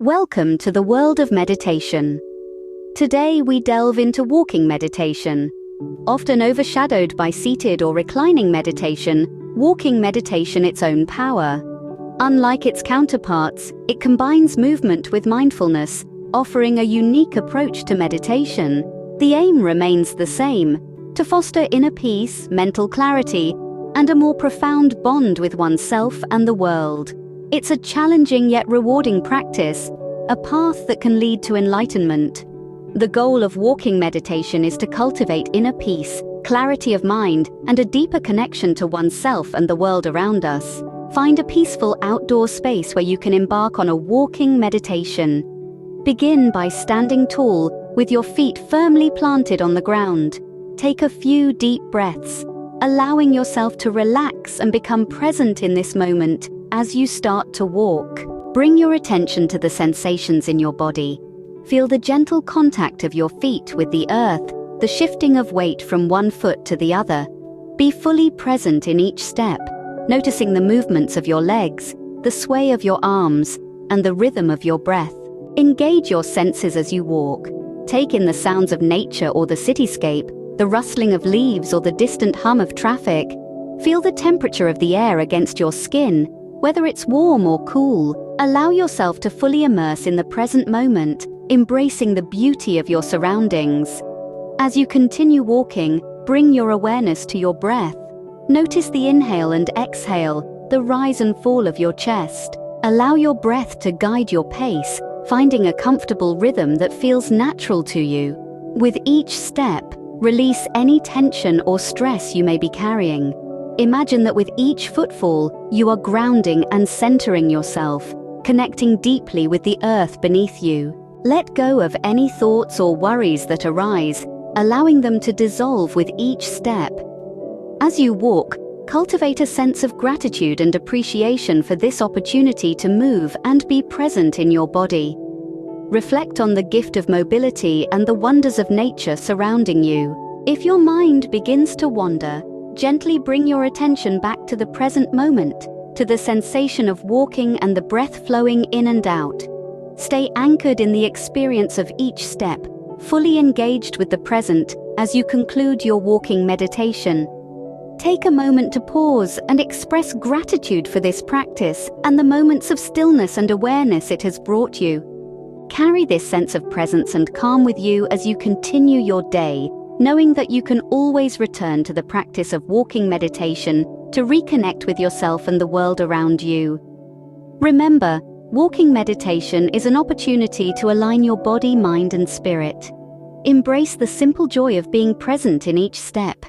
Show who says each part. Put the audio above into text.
Speaker 1: Welcome to the world of meditation. Today we delve into walking meditation. Often overshadowed by seated or reclining meditation, walking meditation its own power. Unlike its counterparts, it combines movement with mindfulness, offering a unique approach to meditation. The aim remains the same: to foster inner peace, mental clarity, and a more profound bond with oneself and the world. It's a challenging yet rewarding practice, a path that can lead to enlightenment. The goal of walking meditation is to cultivate inner peace, clarity of mind, and a deeper connection to oneself and the world around us. Find a peaceful outdoor space where you can embark on a walking meditation. Begin by standing tall, with your feet firmly planted on the ground. Take a few deep breaths, allowing yourself to relax and become present in this moment as you start to walk. Bring your attention to the sensations in your body. Feel the gentle contact of your feet with the earth, the shifting of weight from one foot to the other. Be fully present in each step, noticing the movements of your legs, the sway of your arms, and the rhythm of your breath. Engage your senses as you walk. Take in the sounds of nature or the cityscape, the rustling of leaves or the distant hum of traffic. Feel the temperature of the air against your skin, whether it's warm or cool. Allow yourself to fully immerse in the present moment, embracing the beauty of your surroundings. As you continue walking, bring your awareness to your breath. Notice the inhale and exhale, the rise and fall of your chest. Allow your breath to guide your pace, finding a comfortable rhythm that feels natural to you. With each step, release any tension or stress you may be carrying. Imagine that with each footfall, you are grounding and centering yourself, connecting deeply with the earth beneath you. Let go of any thoughts or worries that arise, allowing them to dissolve with each step. As you walk, cultivate a sense of gratitude and appreciation for this opportunity to move and be present in your body. Reflect on the gift of mobility and the wonders of nature surrounding you. If your mind begins to wander, gently bring your attention back to the present moment, to the sensation of walking and the breath flowing in and out. Stay anchored in the experience of each step, fully engaged with the present as you conclude your walking meditation. Take a moment to pause and express gratitude for this practice and the moments of stillness and awareness it has brought you. Carry this sense of presence and calm with you as you continue your day, knowing that you can always return to the practice of walking meditation to reconnect with yourself and the world around you. Remember, walking meditation is an opportunity to align your body, mind, and spirit. Embrace the simple joy of being present in each step,